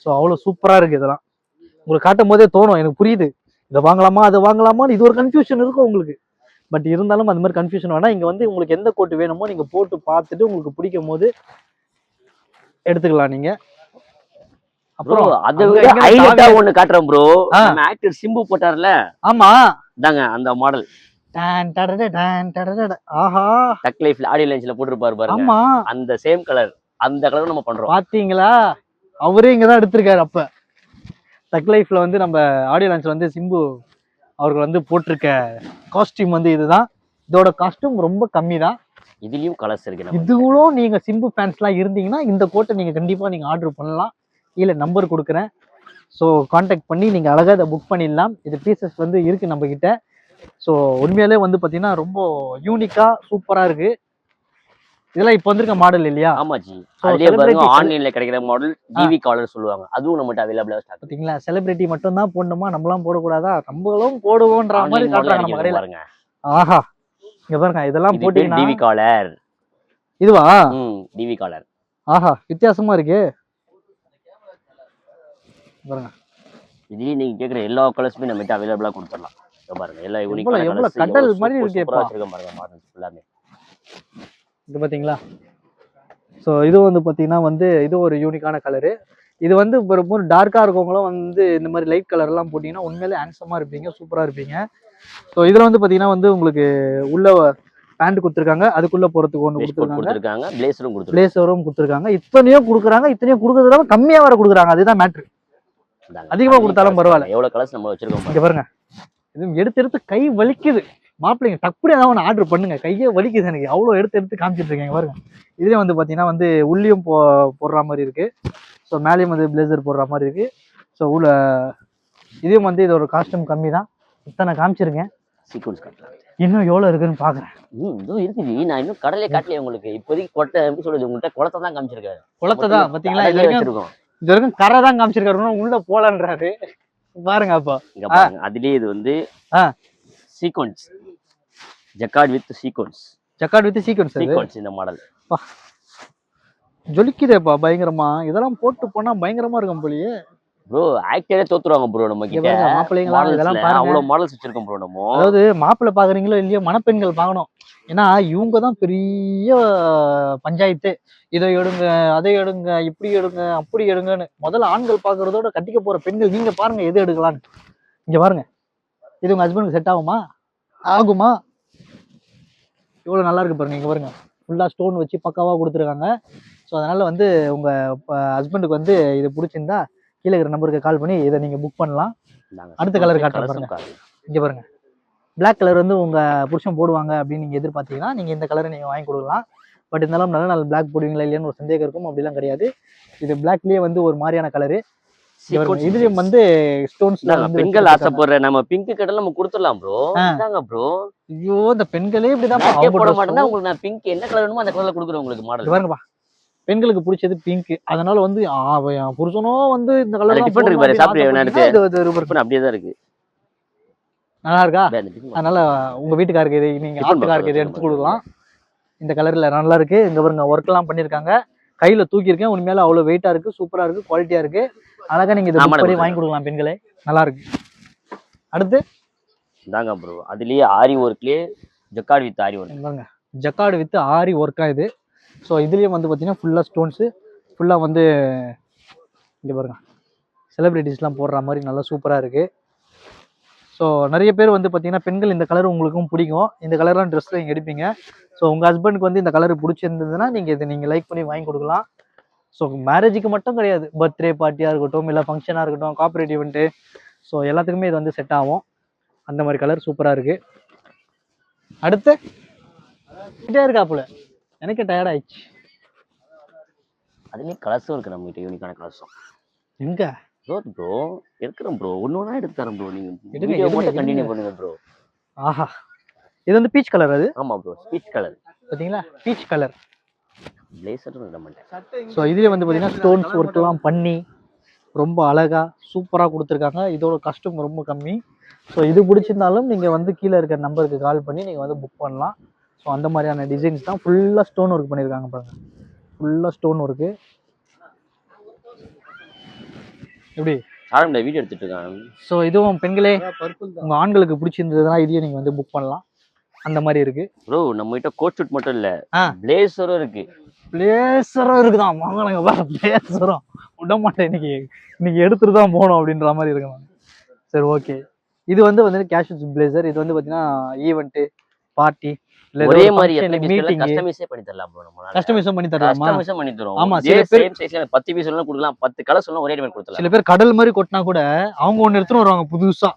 ஸோ அவ்வளவு சூப்பரா இருக்கு. இதெல்லாம் உங்களுக்கு காட்டும் போதே தோணும், எனக்கு புரியுது, இதை வாங்கலாமா அதை வாங்கலாமான்னு இது ஒரு கன்ஃபியூஷன் இருக்கும் உங்களுக்கு. பட் இருந்தாலும் அந்த மாதிரி கன்ஃபியூஷன் வேணா. இங்க வந்து உங்களுக்கு எந்த கோட் வேணுமோ நீங்க போட்டு பார்த்துட்டு உங்களுக்கு பிடிக்கும் போது எடுத்துக்கலாம் நீங்க. ப்ரோ அப்புறம் அதை அங்க விட எங்க ஹைலைட்டா தாவி- ஒண்ணு காட்டுறேன் ப்ரோ. ஆ. நம்ம ஆக்டர் சிம்பு போட்டார்ல, ஆமா. இதாங்க அந்த மாடல். டான் டடட டான் டடட. ஆஹா. டக் லைஃப்ல ஆடியோ லைன்ஸ்ல போட்டுருப்பாரு பாருங்க, ஆமா, அந்த சேம் கலர், அந்த கலர் நம்ம பண்றோம். பாத்தீங்களா? அவரே இங்கதான் எடுத்திருக்காரு. அப்ப டக் லைஃப்ல வந்து நம்ம ஆடியோ லான்ச்ல வந்து சிம்பு அவர்கள் வந்து போட்டிருக்க காஸ்டியூம் வந்து இதுதான். இதோட காஸ்டியூம் ரொம்ப கம்மி தான். இதுலயும் கலர்ஸ் இருக்கு நம்ம. இதுவும் நீங்க சிம்பு ஃபேன்ஸ்லாம் இருந்தீங்கன்னா இந்த கோட்டை நீங்க கண்டிப்பா நீங்க ஆர்டர் பண்ணலாம். கீழே நம்பர் கொடுக்குறேன். ஸோ காண்டாக்ட் பண்ணி நீங்க அழகா இதை புக் பண்ணிடலாம். இது பீசஸ் வந்து இருக்கு நம்ம கிட்ட. ஸோ உண்மையாலே வந்து பாத்தீங்கன்னா ரொம்ப யூனிக்கா சூப்பரா இருக்கு. இதெல்லாம் இப்போ வந்திருக்க மாடல் இல்லையா? ஆமாஜி. So, அதுலயே பாருங்க celebrity- ஆன்லைன்ல கிடைக்கிற மாடல் டிவி காலர் சொல்லுவாங்க, அதுவும் நம்மகிட்ட அவைலபிளா ஸ்டாக். பாத்தீங்களா? செலிபிரிட்டி மட்டும் தான் போடணுமா, நம்மளாம் போடக்கூடாதா? நம்மளும் போடுவோன்ற மாதிரி காட்டுறாங்க நம்ம கடையில. பாருங்க. ஆஹா, இங்க பாருங்க, இதெல்லாம் போட்டீங்கன்னா டிவி காலர். இதுவா? TV collar. ஆஹா, வித்தியாசமா இருக்கு பாருங்க. இதுலயே நீங்க கேக்குற எல்லா கலர்ஸுமே நம்மகிட்ட அவைலபிளா கொடுத்துடலாம். இங்க பாருங்க, எல்லா யூனிக்கான எவ்வளவு கலர்ஸ் கடல் மாதிரி இருக்கேப்பா. வச்சிருக்கேன் பாருங்க மாடல்ஸ் எல்லாமே. இது பாத்தீங்களா? ஸோ இது வந்து பாத்தீங்கன்னா வந்து இது ஒரு யூனிக்கான கலரு. இது வந்து ரொம்ப டார்க்கா இருக்கவங்களும் வந்து இந்த மாதிரி லைட் கலர் எல்லாம் போட்டீங்கன்னா உண்மையிலே ஹேண்ட்ஸமா இருப்பீங்க, சூப்பரா இருப்பீங்க. ஸோ இதுல வந்து பாத்தீங்கன்னா வந்து உங்களுக்கு உள்ள பேண்ட் கொடுத்துருக்காங்க, அதுக்குள்ள போறதுக்கு ஒன்று கொடுத்துருக்காங்க, பிளேசரும் கொடுத்துருக்காங்க. இத்தனையும் கொடுக்குறாங்க. இத்தனையும் கொடுக்கறதுல கம்மியா வர கொடுக்குறாங்க. அதுதான் மேட்ரு. அதிகமா கொடுத்தாலும் பரவாயில்ல. எவ்வளவு கலர்ஸ் நம்ம வச்சிருக்கோம் இங்க பாருங்க. இது எடுத்து எடுத்து கை வலிக்குது. மாப்பிள்ளைங்க டப்புனே ஏதாவது ஒன்று ஆர்டர் பண்ணுங்க. கையே வலிக்குது எனக்கு, அவ்வளோ எடுத்து எடுத்து காமிச்சிட்டு இருக்கேன் பாருங்க. இதுலேயே வந்து பார்த்தீங்கன்னா வந்து உள்ளியும் போடுற மாதிரி இருக்கு. ஸோ மேலேயும் வந்து பிளேசர் போடுற மாதிரி இருக்கு. ஸோ உள்ள இதையும் வந்து இதோட காஸ்டியூம் கம்மி தான். இத்தனை காமிச்சிருக்கேன். சீக்வன்ஸ் காட்டலாம். இன்னும் எவ்வளோ இருக்குன்னு பார்க்குறேன். இதுவும் இருக்குது. நான் இன்னும் கடலே காட்டலையே உங்களுக்கு. இப்போதைக்கு கொட்டை எப்படி சொல்றது, உங்கள்கிட்ட குளத்தை தான் காமிச்சிருக்காரு. குளத்தை தான் பார்த்தீங்களா? இது வரைக்கும் கரை தான் காமிச்சிருக்காரு, உள்ள போலன்றாரு பாருங்க. அப்போ இங்க பாருங்க, அதுலயே இது வந்து சீக்வன்ஸ் ஜக்கார்ட் வித் சீக்வன்ஸ் இந்த மாடல் ஜொலிக்குதேப்பா பயங்கரமா. இதெல்லாம் போட்டு போனா பயங்கரமா இருக்கும் போலயே. ப்ரோ ஆக்டரே தோத்துருவாங்க ப்ரோ நம்ம கிட்ட. மாப்பிள்ளைங்களா இதெல்லாம் பாருங்க, அவ்வளவு மாடல்ஸ் வச்சிருக்கோம் ப்ரோ நம்ம. அதாவது மாப்பிள்ளை பாக்குறீங்களோ இல்லையோ, மணப்பெண்கள் பார்க்கணும். ஏன்னா இவங்க தான் பெரிய பஞ்சாயத்து. இதை எடுங்க, அதை எடுங்க, இப்படி எடுங்க, அப்படி எடுங்கன்னு முதல்ல ஆண்கள் பாக்குறதோட கட்டிக்க போற பெண்கள் நீங்க பாருங்க எது எடுக்கலான்னு. இங்க பாருங்க, இது உங்க ஹஸ்பண்டுக்கு செட் ஆகுமா? இவ்வளவு நல்லா இருக்கு பாருங்க. இங்க பாருங்க, ஃபுல்லா ஸ்டோன் வச்சு பக்காவா கொடுத்துருக்காங்க. ஸோ அதனால வந்து உங்க ஹஸ்பண்டுக்கு வந்து இது பிடிச்சிருந்தா கீழே இருக்கிற நம்பருக்கு கால் பண்ணி இதை நீங்க புக் பண்ணலாம். அடுத்த கலர் காட்டுறேன் பாருங்க. இங்க பாருங்க, பிளாக் கலர் வந்து உங்க புருஷன் போடுவாங்க அப்படின்னு நீங்க எதிர்பார்த்தீங்கன்னா நீங்க இந்த கலரை நீங்க வாங்கி கொடுக்கலாம். பட் இருந்தாலும் நல்ல பிளாக் போடுவீங்களா இல்லையான்னு ஒரு சந்தேகம் இருக்கும். அப்படிலாம் கிடையாது. இது பிளாக்லயே வந்து ஒரு மாதிரியான கலரு. இதுலயும் வந்து ஸ்டோன்ஸ் பெண்கள் ஆசைப்படுற நம்ம பிங்க் கடல நம்ம கொடுத்துடலாம் ப்ரோ. ப்ரோ ஐயோ, இந்த பெண்களே இப்படிதான் போட மாட்டேன்னா உங்களுக்கு நான் பிங்க் என்ன கலர் வேணுமோ அந்த கலர்ல கொடுக்குறேன் உங்களுக்கு மாடல். பாருங்கப்பா, பெண்களுக்கு பிடிச்சது பிங்க். அதனால வந்து புருஷனோ வந்து இந்த கலர் அப்படியே தான் இருக்கு. நல்லா இருக்கா? அதனால உங்க வீட்டுக்காருக்கு இது, நீங்க ஆட்டுக்காருக்கு இதை எடுத்து கொடுக்கலாம். இந்த கலர்ல நல்லா இருக்கு. இங்க பாருங்க, ஒர்க் எல்லாம் பண்ணிருக்காங்க. கையில தூக்கியிருக்கேன். உண்மையில அவ்வளவு வெயிட்டா இருக்கு, சூப்பரா இருக்கு, குவாலிட்டியா இருக்கு. அழகா நீங்க இதை வாங்கி கொடுக்கலாம் பெண்களே. நல்லா இருக்கு. அடுத்து இந்தாங்க ப்ரோ, அதுலயே ஆரி ஒர்க்லயே ஜக்கார்ட் வித் ஆரி ஒர்க் பாருங்க. ஜக்கார்ட் வித் ஆரி ஒர்க்கா இது. ஸோ இதுலயும் வந்து பாத்தீங்கன்னா ஃபுல்லா ஸ்டோன்ஸ், ஃபுல்லா வந்து இங்க பாருங்க செலிபிரிட்டிஸ்லாம் போடுற மாதிரி நல்லா சூப்பரா இருக்கு. ஸோ நிறைய பேர் வந்து பார்த்தீங்கன்னா பெண்கள் இந்த கலர் உங்களுக்கும் பிடிக்கும். இந்த கலர்லாம் ட்ரெஸ்ஸில் நீங்கள் எடுப்பீங்க. ஸோ உங்கள் ஹஸ்பண்டுக்கு வந்து இந்த கலர் பிடிச்சிருந்ததுன்னா நீங்கள் இதை நீங்கள் லைக் பண்ணி வாங்கி கொடுக்கலாம். ஸோ மேரேஜுக்கு மட்டும் கிடையாது, பர்த்டே பார்ட்டியாக இருக்கட்டும், இல்லை ஃபங்க்ஷனாக இருக்கட்டும், கார்பரேட் ஈவெண்ட்டு, ஸோ எல்லாத்துக்குமே இது வந்து செட் ஆகும். அந்த மாதிரி கலர் சூப்பராக இருக்குது. அடுத்து இருக்காப்புல எனக்கு டயர்ட் ஆயிடுச்சு. அதுலேயும் கலர்ஸும் இருக்குது நம்ம கிட்ட, யூனிக்கான கலர்ஸும். எங்கே ப்ரோ எடுக்கிறோம் ப்ரோ, ஒன்று எடுத்து தரேன் ப்ரோ. நீங்கள் மட்டும் கண்டினியூ பண்ணுங்க ப்ரோ. ஆஹா, இது வந்து பீச் கலர். அது ஆமாம் ப்ரோ, பீச் கலர். பார்த்தீங்களா, பீச் கலர் பிளேசரும் நம்மகிட்ட. ஸோ இதுலேயே வந்து பார்த்தீங்கன்னா ஸ்டோன்ஸ் ஒர்க்லாம் பண்ணி ரொம்ப அழகாக சூப்பராக கொடுத்துருக்காங்க. இதோட கஸ்டம் ரொம்ப கம்மி. ஸோ இது பிடிச்சிருந்தாலும் நீங்கள் வந்து கீழே இருக்கிற நம்பருக்கு கால் பண்ணி நீங்கள் வந்து புக் பண்ணலாம். ஸோ அந்த மாதிரியான டிசைன்ஸ் தான் ஃபுல்லாக ஸ்டோன் ஒர்க் பண்ணியிருக்காங்க பாருங்கள். ஃபுல்லாக ஸ்டோன் ஒர்க்கு. எப்படி ஆரம்பில் வீடியோ எடுத்துட்டு இருக்காங்க. ஸோ இதுவும் பெண்களே உங்கள் ஆண்களுக்கு பிடிச்சிருந்ததுன்னா இதையும் நீங்கள் வந்து புக் பண்ணலாம். அந்த மாதிரி இருக்கு ப்ரோ. நம்ம கிட்ட கோட் ஷூட் மட்டும் இல்லை, பிளேசரும் இருக்கு. பிளேசரும் இருக்குதான், வாங்கினாங்க பாரு பிளேசரும். விட மாட்டேன், இன்னைக்கு எடுத்துட்டு தான் போகணும் அப்படின்ற மாதிரி இருக்கு நான். சரி ஓகே. இது வந்து கேஷுவல் பிளேசர். இது வந்து பாத்தீங்கன்னா ஈவெண்ட், பார்ட்டி, ஒரே மாதிரி கஸ்டமைஸே பண்ணி தரலாம் ப்ரோ. நம்ம கஸ்டமைஸும் பண்ணி தரலாமா? கஸ்டமைஸும் பண்ணி தரோம். ஆமா, சில பேர் சேம் சைஸ்ல 10 பீஸ் எல்லாம் கொடுக்கலாம், 10 கலர்ஸ் எல்லாம் ஒரே மாதிரி கொடுக்கலாம். சில பேர் கடல் மாதிரி கொட்டினா கூட அவங்க ஒன்னு எடுத்துட்டு வருவாங்க புதுசா,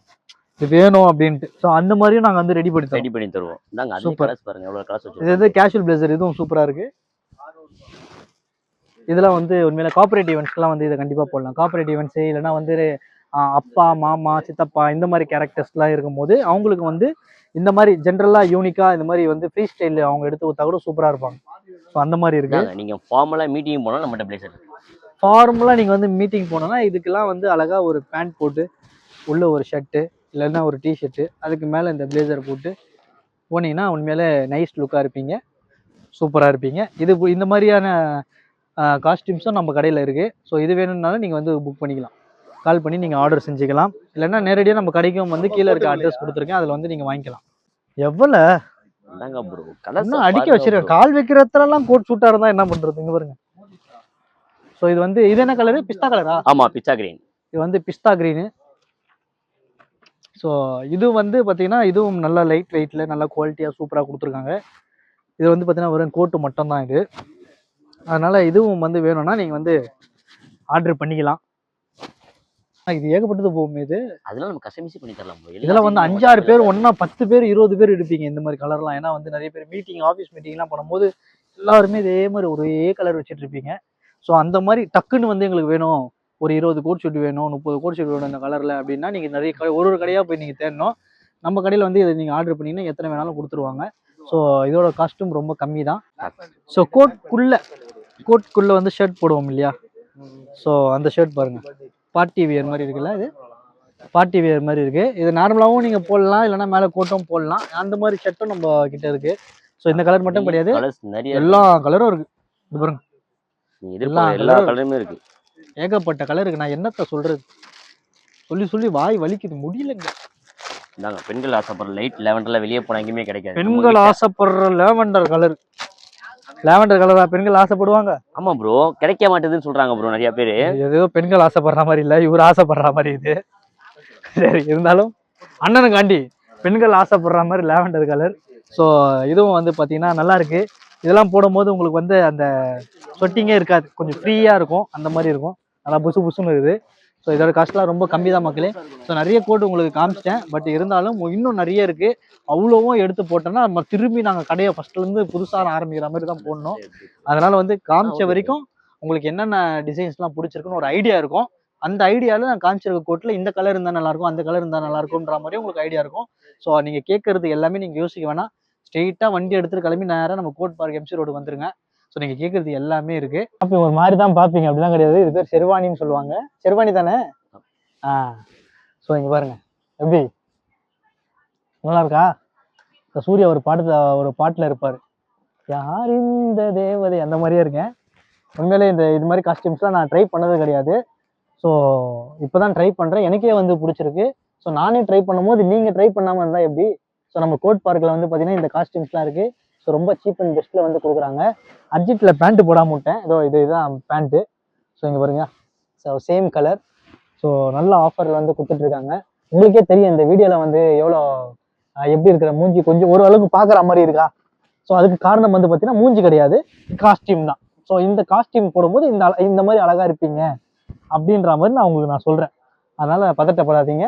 இது வேணும் அப்படின்ட்டு. சோ அந்த மாதிரியும் நாங்க வந்து ரெடி பண்ணி தருவோம். நாங்க அதே கலர்ஸ் பாருங்க, எவ்வளவு கலர்ஸ் வச்சிருக்கோம். இது வந்து கேஷுவல் பிளேசர், இதுவும் சூப்பரா இருக்கு. இதெல்லாம் வந்து உண்மையில கார்பரேட் ஈவெண்ட்ஸ்க்குலாம் வந்து இதை கண்டிப்பா போடலாம். கார்பரேட் ஈவெண்ட்ஸ் இல்லைன்னா வந்து அப்பா, மாமா, சித்தப்பா இந்த மாதிரி கேரக்டர்ஸ்லாம் இருக்கும்போது அவங்களுக்கு வந்து இந்த மாதிரி ஜென்ரலா யூனிக்கா இந்த மாதிரி வந்து ஃப்ரீ ஸ்டைல் அவங்க எடுத்து கொடுத்தா கூட சூப்பரா இருப்பாங்க. ஸோ அந்த மாதிரி இருக்கு. நீங்க ஃபார்மலா மீட்டிங் போனா நம்மகிட்ட பிளேசர் இருக்கு. ஃபார்மலா நீங்க வந்து மீட்டிங் போனோம்னா இதுக்கெல்லாம் வந்து அழகா ஒரு பேண்ட் போட்டு உள்ள ஒரு ஷர்ட்டு இல்லைன்னா ஒரு டிஷர்ட்டு அதுக்கு மேலே இந்த பிளேசர் போட்டு போனீங்கன்னா உண்மையிலே நைஸ் லுக்காக இருப்பீங்க, சூப்பராக இருப்பீங்க. இந்த மாதிரியான காஸ்டியூம்ஸும் நம்ம கடையில் இருக்குது. ஸோ இது வேணும்னாலும் நீங்கள் வந்து புக் பண்ணிக்கலாம், கால் பண்ணி நீங்கள் ஆர்டர் செஞ்சுக்கலாம். இல்லைன்னா நேரடியாக நம்ம கடைக்கும் வந்து கீழே இருக்க அட்ரஸ் கொடுத்துருக்கேன், அதில் வந்து நீங்கள் வாங்கிக்கலாம். எவ்வளோ இன்னும் அடிக்க வச்சிருக்கேன், கால் வைக்கிறதுலாம் கோட் சூட்டாக இருந்தால் என்ன பண்ணுறது? இங்கே பாருங்க. ஸோ இது என்ன கலரு? பிஸ்தா கலரா? ஆமாம், பிஸ்தா கிரீன். இது வந்து பிஸ்தா கிரீனு. ஸோ இது வந்து பார்த்தீங்கன்னா இதுவும் நல்ல லைட் வெயிட்டில் நல்ல குவாலிட்டியாக சூப்பராக கொடுத்துருக்காங்க. இது வந்து பார்த்தீங்கன்னா வெறும் கோட்டு மட்டும் தான் இது. அதனால் இதுவும் வந்து வேணும்னா நீங்கள் வந்து ஆர்டர் பண்ணிக்கலாம். இது ஏகப்பட்டது போகும். இது அதெல்லாம் நம்ம கஸ்டமைஸ் பண்ணி தரலாம். இதெல்லாம் வந்து 5-6 பேர் ஒன்றா 10 பேர் 20 பேர் எடுப்பீங்க இந்த மாதிரி கலர்லாம். ஏன்னா வந்து நிறைய பேர் மீட்டிங், ஆஃபீஸ் மீட்டிங்லாம் பண்ணும்போது எல்லாருமே இதே மாதிரி ஒரே கலர் வச்சுட்டு இருப்பீங்க. ஸோ அந்த மாதிரி டக்குன்னு வந்து எங்களுக்கு வேணும், ஒரு 20 கோட் ஷூட் வேணும், 30 கோட் ஷூட் வேணும் இந்த கலரில் அப்படின்னா நீங்கள் நிறைய ஒரு கடையாக போய் நீங்கள் தேடணும். நம்ம கடையில் வந்து இதை நீங்கள் ஆர்டர் பண்ணிங்கன்னா எத்தனை வேணாலும் கொடுத்துருவாங்க. ஸோ இதோட காஸ்ட்யூம் ரொம்ப கம்மி தான். ஸோ கோட்குள்ளே வந்து ஷர்ட் போடுவோம் இல்லையா? ஸோ அந்த ஷர்ட் பாருங்கள், பார்ட்டி வியர் மாதிரி இருக்குல்ல, இது பார்ட்டி வியர் மாதிரி இருக்குது. இது நார்மலாகவும் நீங்கள் போடலாம், இல்லைன்னா மேலே கோட்டும் போடலாம். அந்த மாதிரி ஷர்ட்டும் நம்ம கிட்ட இருக்குது. ஸோ இந்த கலர் மட்டும் கிடையாது, எல்லா கலரும் இருக்குது. இது பாருங்க, எல்லா கலருமே இருக்குது, ஏகப்பட்ட கலர் இருக்குது. நான் என்னத்த சொல்கிறது, சொல்லி வாய் வலிக்குது, முடியலங்க. பெண்கள் ஆசைப்படுற லைட் லேவெண்டர்ல வெளியே போனா எங்கேயுமே கிடைக்காது. பெண்கள் ஆசைப்படுற லேவெண்டர் கலரா பெண்கள் ஆசைப்படுவாங்க? ஆமா ப்ரோ, கிடைக்க மாட்டேதுன்னு சொல்றாங்க ப்ரோ நிறைய பேர். ஏதோ பெண்கள் ஆசைப்படுற மாதிரி இல்லை, இவர் ஆசைப்படுற மாதிரி இது. சரி, இருந்தாலும் அண்ணனுக்காண்டி பெண்கள் ஆசைப்படுற மாதிரி லேவெண்டர் கலர். ஸோ இதுவும் வந்து பார்த்தீங்கன்னா நல்லா இருக்கு. இதெல்லாம் போடும்போது உங்களுக்கு வந்து அந்த சொட்டிங்கே இருக்காது, கொஞ்சம் ஃப்ரீயாக இருக்கும், அந்த மாதிரி இருக்கும், நல்லா புசுன்னு இருக்குது. ஸோ இதோட காஸ்ட்லாம் ரொம்ப கம்மி தான் மக்களே. ஸோ நிறைய கோட் உங்களுக்கு காமிச்சிட்டேன், பட் இருந்தாலும் இன்னும் நிறைய இருக்குது. அவ்வளோவும் எடுத்து போட்டோன்னா நம்ம திரும்பி நாங்கள் கடையை ஃபஸ்ட்லேருந்து புதுசாக ஆரம்பிக்கிற மாதிரி தான் போடணும். அதனால் வந்து காமிச்ச வரைக்கும் உங்களுக்கு என்னென்ன டிசைன்ஸ்லாம் பிடிச்சிருக்குன்னு ஒரு ஐடியா இருக்கும். அந்த ஐடியாவில் நான் காமிச்சிருக்க கோட்டில் இந்த கலர் இருந்தால் நல்லாயிருக்கும், அந்த கலர் இருந்தால் நல்லாயிருக்கும்ன்ற மாதிரி உங்களுக்கு ஐடியா இருக்கும். ஸோ நீங்கள் கேட்குறது எல்லாமே நீங்கள் யோசிக்க வேணாம், ஸ்ட்ரெயிட்டாக வண்டி எடுத்துகிட்டு கிளம்பி நேராக நம்ம கோட் பார்க் எம்சி ரோடு வந்துருங்க. ஸோ நீங்கள் கேட்குறது எல்லாமே இருக்குது. அப்போ ஒரு மாதிரி தான் பார்ப்பீங்க, அப்படிலாம் கிடையாது. இது பேர் ஷெர்வானின்னு சொல்லுவாங்க. ஷெர்வானி தானே? ஸோ இங்கே பாருங்கள் எப்படி நல்லா இருக்கா? இந்த சூர்யா ஒரு பாட்டில் இருப்பார், யார் இந்த தேவதை, அந்த மாதிரியே இருக்கேன். உண்மையிலே இது மாதிரி காஸ்டியூம்ஸ்லாம் நான் ட்ரை பண்ணது கிடையாது. ஸோ இப்போ தான் ட்ரை பண்ணுறேன், எனக்கே வந்து பிடிச்சிருக்கு. ஸோ நானே ட்ரை பண்ணும்போது நீங்கள் ட்ரை பண்ணாமல் இருந்தால் எப்படி? ஸோ நம்ம கோட் பார்க்கில் வந்து பார்த்தீங்கன்னா இந்த காஸ்டியூம்ஸ்லாம் இருக்குது. ஸோ ரொம்ப சீப் அண்ட் பெஸ்ட்டில் வந்து கொடுக்குறாங்க. அர்ஜென்ட்டில் பேண்ட்டு போடாமல் விட்டேன், இதுதான் பேண்ட்டு. ஸோ இங்கே பாருங்க, ஸோ சேம் கலர். ஸோ நல்ல ஆஃபரில் வந்து கொடுத்துட்ருக்காங்க. உங்களுக்கே தெரியும் இந்த வீடியோவில் வந்து எவ்வளோ எப்படி இருக்கிற மூஞ்சி கொஞ்சம் ஓரளவுக்கு பார்க்குற மாதிரி இருக்கா? ஸோ அதுக்கு காரணம் வந்து பார்த்தீங்கன்னா மூஞ்சி கிடையாது, காஸ்டியூம் தான். ஸோ இந்த காஸ்டியூம் போடும்போது இந்த மாதிரி அழகாக இருப்பீங்க அப்படின்ற மாதிரி நான் உங்களுக்கு சொல்கிறேன். அதனால் பதட்டப்படாதீங்க.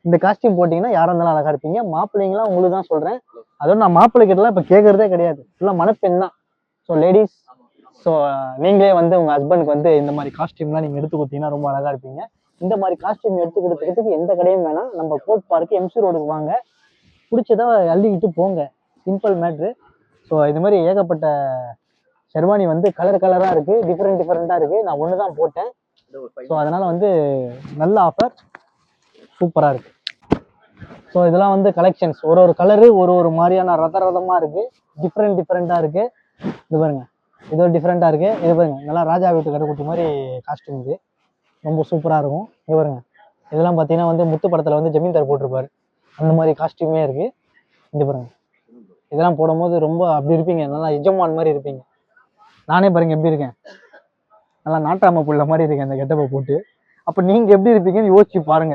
இந்த காஸ்டியூம் போட்டிங்கன்னா யாராக இருந்தாலும் அழகாக இருப்பீங்க. மாப்பிள்ளைங்களாம் உங்களுக்கு தான் சொல்கிறேன். அதோட நான் மாப்பிள்ளை கிட்டலாம் இப்போ கேட்குறதே கிடையாது, ஃபுல்லாக மணப்பெண் தான். ஸோ லேடிஸ், ஸோ நீங்களே வந்து உங்கள் ஹஸ்பண்டுக்கு வந்து இந்த மாதிரி காஸ்டியூம்லாம் நீங்கள் எடுத்து கொடுத்தீங்கன்னா ரொம்ப அழகாக இருப்பீங்க. இந்த மாதிரி காஸ்டியூம் எடுத்து கொடுத்துக்கிறதுக்கு எந்த கடையும் வேணாம், நம்ம கோட் பார்க்கு எம்சி ரோடுக்கு வாங்க, பிடிச்சதா அள்ளிக்கிட்டு போங்க, சிம்பிள் மேட்ரு. ஸோ இது மாதிரி ஏகப்பட்ட ஷெர்வானி வந்து கலராக இருக்குது, டிஃப்ரெண்ட்டாக இருக்குது. நான் ஒன்று தான் போட்டேன். ஸோ அதனால் வந்து நல்ல ஆஃபர், சூப்பராக இருக்குது. ஸோ இதெல்லாம் வந்து கலெக்ஷன்ஸ், ஒரு கலரு ஒரு மாதிரியான ரதமாக இருக்குது, டிஃப்ரெண்ட்டாக இருக்குது. இது பாருங்க, இது ஒரு டிஃப்ரெண்ட்டாக இருக்குது. இது பாருங்க, நல்லா ராஜா வீட்டு கடைக்குட்டி மாதிரி காஸ்டியூம், இது ரொம்ப சூப்பராக இருக்கும். இது பாருங்க, இதெல்லாம் பார்த்தீங்கன்னா வந்து முத்து படத்தில் வந்து ஜமீன்தார் போட்டிருப்பாரு, அந்த மாதிரி காஸ்டியூமே இருக்குது. இங்கே பாருங்க, இதெல்லாம் போடும்போது ரொம்ப அப்படி இருப்பீங்க, நல்லா எஜமான் மாதிரி இருப்பீங்க, நானே பாருங்க எப்படி இருக்கேன், நல்லா நாட்டாம புள்ள மாதிரி இருக்கேன் இந்த கெட்டப்பை போட்டு. அப்போ நீங்கள் எப்படி இருப்பீங்கன்னு யோசிச்சு பாருங்க.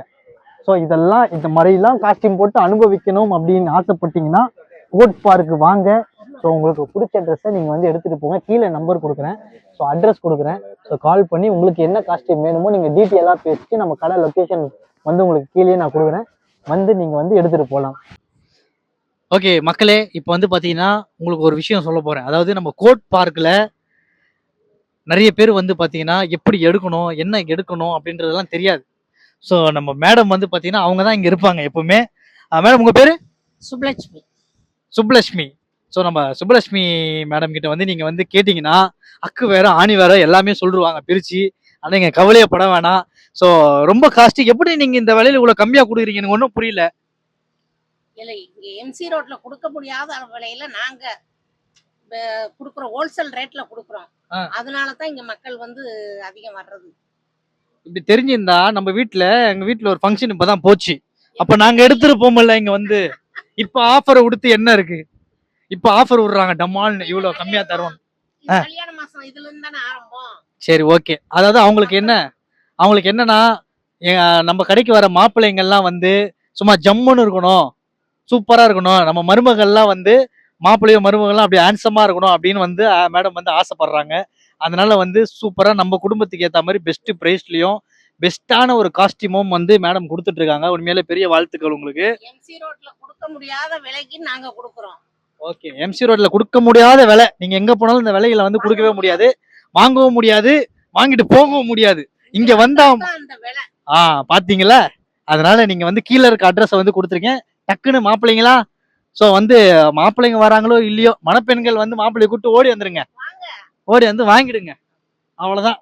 ஸோ இதெல்லாம் இந்த மாதிரிலாம் காஸ்டியூம் போட்டு அனுபவிக்கணும் அப்படின்னு ஆசைப்பட்டீங்கன்னா கோட் பார்க்கு வாங்க. ஸோ உங்களுக்கு பிடிச்ச ட்ரெஸ்ஸை நீங்கள் வந்து எடுத்துகிட்டு போங்க. கீழே நம்பர் கொடுக்குறேன், ஸோ அட்ரஸ் கொடுக்குறேன். ஸோ கால் பண்ணி உங்களுக்கு என்ன காஸ்டியூம் வேணுமோ நீங்கள் டீட்டெயிலாக பேசிட்டு நம்ம கடை லொக்கேஷன் வந்து உங்களுக்கு கீழே நான் கொடுக்குறேன், வந்து நீங்கள் வந்து எடுத்துகிட்டு போகலாம். ஓகே மக்களே, இப்போ வந்து பார்த்தீங்கன்னா உங்களுக்கு ஒரு விஷயம் சொல்ல போகிறேன். அதாவது நம்ம கோட் பார்க்கில் நிறைய பேர் வந்து பார்த்தீங்கன்னா எப்படி எடுக்கணும், என்ன எடுக்கணும் அப்படின்றதெல்லாம் தெரியாது. ஸோ நம்ம மேடம் வந்து பார்த்தீங்கன்னா அவங்க தான் இங்கே இருப்பாங்க எப்பவுமே. மேடம் உங்கள் பேர்? சுப்லட்சுமி. சுப்லட்சுமி. ஸோ நம்ம சுப்லட்சுமி மேடம் கிட்ட வந்து நீங்கள் வந்து கேட்டிங்கன்னா அக்கு வேற ஆணி வேற எல்லாமே சொல்லிடுவாங்க பிரித்து. ஆனால் நீங்கள் கவலையே பட வேணாம். ஸோ ரொம்ப காஸ்ட்டு. எப்படி நீங்கள் இந்த விலையில இவ்வளோ கம்மியாக கொடுக்குறீங்க எனக்கு ஒன்றும் புரியல. இல்லை, இங்கே எம்சி ரோட்ல கொடுக்க முடியாத விலையில நாங்க கொடுக்குறோம், ஹோல்சேல் ரேட்ல கொடுக்குறோம். அதனால தான் இங்க மக்கள் வந்து அதிகம் வர்றது. இப்படி தெரிஞ்சிருந்தா நம்ம வீட்டில், எங்கள் வீட்டில் ஒரு ஃபங்க்ஷன் இப்போ தான் போச்சு, அப்போ நாங்கள் எடுத்துகிட்டு போகல இங்கே வந்து. இப்போ ஆஃபரை கொடுத்து என்ன இருக்கு, இப்போ ஆஃபர் விடுறாங்க டம்மால்னு இவ்வளோ கம்மியாக தருவோம். கல்யாண மாசம் இதுல இருந்து தானே ஆரம்பம். சரி ஓகே. அதாவது அவங்களுக்கு என்னன்னா நம்ம கடைக்கு வர மாப்பிள்ளைங்கள்லாம் வந்து சும்மா ஜம்முன்னு இருக்கணும், சூப்பராக இருக்கணும், நம்ம மருமகள்லாம் வந்து மாப்பிள்ளையோ மருமகள்லாம் அப்படி ஹேண்ட்ஸமாக இருக்கணும் அப்படின்னு வந்து மேடம் வந்து ஆசைப்படுறாங்க. அதனால வந்து சூப்பராக நம்ம குடும்பத்துக்கு ஏற்ற மாதிரி பெஸ்ட் ப்ரைஸ்லையும் பெஸ்ட்டான ஒரு காஸ்டியூமும் வந்து மேடம் கொடுத்துட்டு இருக்காங்க. உண்மையிலே பெரிய வாழ்த்துக்கள் உங்களுக்கு. எம்சி ரோட்ல கொடுக்க முடியாத விலைக்கு நாங்க கொடுக்குறோம். ஓகே, எம்சி ரோட்ல கொடுக்க முடியாத விலை, நீங்க எங்க போனாலும் இந்த விலைகளை வந்து கொடுக்கவே முடியாது, வாங்கவும் முடியாது, வாங்கிட்டு போகவும் முடியாது. இங்க வந்தா அந்த விலை. பாத்தீங்களா? அதனால நீங்க வந்து கீழே இருக்க அட்ரஸை வந்து கொடுத்துருக்கேன். டக்குன்னு மாப்பிள்ளைங்களா, ஸோ வந்து மாப்பிள்ளைங்க வராங்களோ இல்லையோ, மணப்பெண்கள் வந்து மாப்பிள்ளைய கூப்பிட்டு ஓடி வந்துருங்க, ஓடி வந்து வாங்கிடுங்க. அவ்வளோதான்,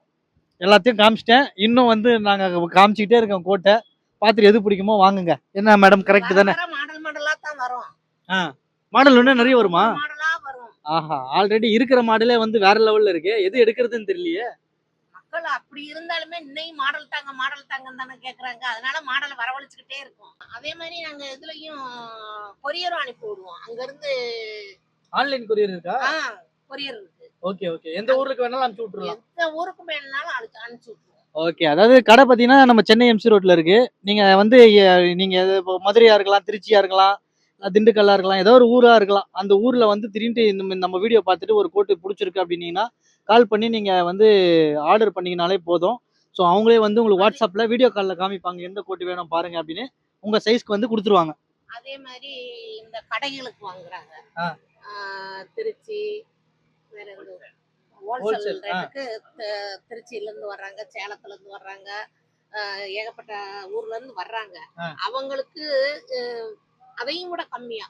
எல்லாத்தையும் காமிச்சிட்டேன். இன்னும் வந்து நாங்கள் காமிச்சிக்கிட்டே இருக்கோம் கோட்டை. பார்த்துட்டு எது பிடிக்குமோ வாங்குங்க. என்ன மேடம் கரெக்ட் தானே? மாடலா தான் வரும். மாடல் ஒன்று நிறைய வருமா? மாடலா வரும். ஆஹா, ஆல்ரெடி இருக்கிற மாடலே வந்து வேற லெவல்ல இருக்கு. எது எடுக்கிறதுன்னு தெரியலையே. மக்கள் அப்படி இருந்தாலுமே இன்னையும் மாடல் தாங்கன்னு தானே கேக்குறாங்க. அதனால மாடலை வரவழைச்சுக்கிட்டே இருக்கும். அதே மாதிரி நாங்க இதுலயும் கொரியரும் அனுப்பி விடுவோம். அங்க இருந்து ஆன்லைன் கொரியர் இருக்கா? கொரியர் இருக்கு. Okay okay. எந்த ஊருக்கு வேணாலும் அனுப்பிச்சு விட்டுறலாம். எந்த ஊருக்கு வேணாலும் அனுப்பிச்சு விட்டுருவோம். ஓகே. அதாவது கடை பார்த்தீங்கன்னா நம்ம சென்னை எம்சி ரோட்ல இருக்கு. நீங்க வந்து நீங்க இப்போ மதுரையா இருக்கலாம், திருச்சியா இருக்கலாம், திண்டுக்கல்லா இருக்கலாம், ஏதோ ஒரு ஊரா இருக்கலாம். அந்த ஊர்ல வந்து திடீர்னு நம்ம வீடியோ பார்த்துட்டு ஒரு கோட்டு பிடிச்சிருக்கு அப்படின்னீங்கன்னா கால் பண்ணி நீங்க வந்து ஆர்டர் பண்ணீங்கனாலே போதும். ஸோ அவங்களே வந்து உங்களுக்கு வாட்ஸ்அப்ல வீடியோ காலில் காமிப்பாங்க எந்த கோட்டு வேணும் பாருங்க அப்படின்னு, உங்க சைஸ்க்கு வந்து கொடுத்துருவாங்க. அதே மாதிரி இந்த கடைகளுக்கு வாங்குறாங்க. திருச்சி வேற எந்த ஹோல்சேல் ரேட்டுக்கு திருச்சியில இருந்து வர்றாங்க, சேலத்துல இருந்து வர்றாங்க, ஏகப்பட்ட ஊர்ல இருந்து வர்றாங்க. அவங்களுக்கு அதையும் கூட கம்மியா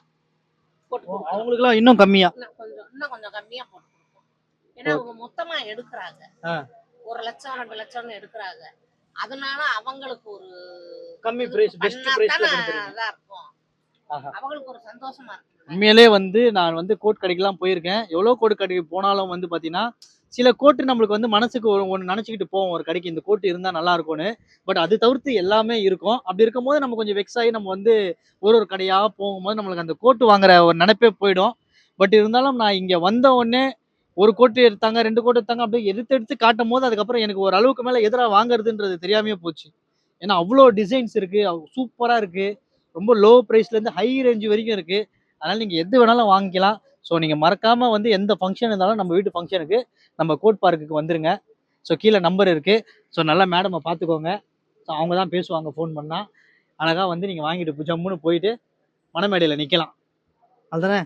போட்டு, அவங்களுக்குலாம் இன்னும் கம்மியா, இன்னும் கொஞ்சம் கம்மியா போட்டு கொடுப்போம். ஏன்னா அவங்க மொத்தமா எடுக்கிறாங்க, 1 லட்சம் 2 லட்சம்னு எடுக்கிறாங்க. அதனால அவங்களுக்கு ஒரு கம்மி பிரைஸ், பெஸ்ட் பிரைஸ்ல இதா இருக்கும், அவங்களுக்கு ஒரு சந்தோஷமா இருக்கு. உண்மையிலே வந்து நான் வந்து கோட் கடைக்கெல்லாம் போயிருக்கேன். எவ்வளோ கோட் கடைக்கு போனாலும் வந்து பார்த்தீங்கன்னா சில கோட்டு நம்மளுக்கு வந்து மனசுக்கு ஒன்று நினச்சிக்கிட்டு போவோம், ஒரு கடைக்கு இந்த கோட்டு இருந்தால் நல்லா இருக்கும்னு. பட் அது தவிர்த்து எல்லாமே இருக்கும். அப்படி இருக்கும்போது நம்ம கொஞ்சம் வெக்ஸ் ஆகி நம்ம வந்து ஒரு கடையாக போகும்போது நம்மளுக்கு அந்த கோட்டு வாங்குற ஒரு நினைப்பே போயிடும். பட் இருந்தாலும் நான் இங்கே வந்த உடனே ஒரு கோட்டு எடுத்தாங்க, 2 கோட்டு எடுத்தாங்க, அப்படியே எடுத்து காட்டும் போது அதுக்கப்புறம் எனக்கு ஒரு அளவுக்கு மேலே எதிராக வாங்குறதுன்றது தெரியாமையே போச்சு. ஏன்னா அவ்வளோ டிசைன்ஸ் இருக்குது, சூப்பராக இருக்குது, ரொம்ப லோ ப்ரைஸ்லேருந்து ஹை ரேஞ்ச் வரைக்கும் இருக்குது. அதனால் நீங்கள் எது வேணாலும் வாங்கிக்கலாம். ஸோ நீங்கள் மறக்காமல் வந்து எந்த ஃபங்க்ஷன் இருந்தாலும் நம்ம வீட்டு ஃபங்க்ஷனுக்கு நம்ம கோட் பார்க்குக்கு வந்துருங்க. ஸோ கீழே நம்பர் இருக்குது. ஸோ நல்லா மேடமை பார்த்துக்கோங்க. ஸோ அவங்க தான் பேசுவாங்க ஃபோன் பண்ணால். அழகாக வந்து நீங்கள் வாங்கிட்டு ஜம்முன்னு போயிட்டு மணமேடையில் நிற்கலாம். அதுதானே?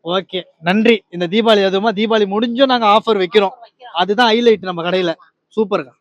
ஓகே, நன்றி. இந்த தீபாவளி அதுவுமா தீபாவளி முடிஞ்சும் நாங்கள் ஆஃபர் வைக்கிறோம். அதுதான் ஹைலைட் நம்ம கடையில். சூப்பருங்க.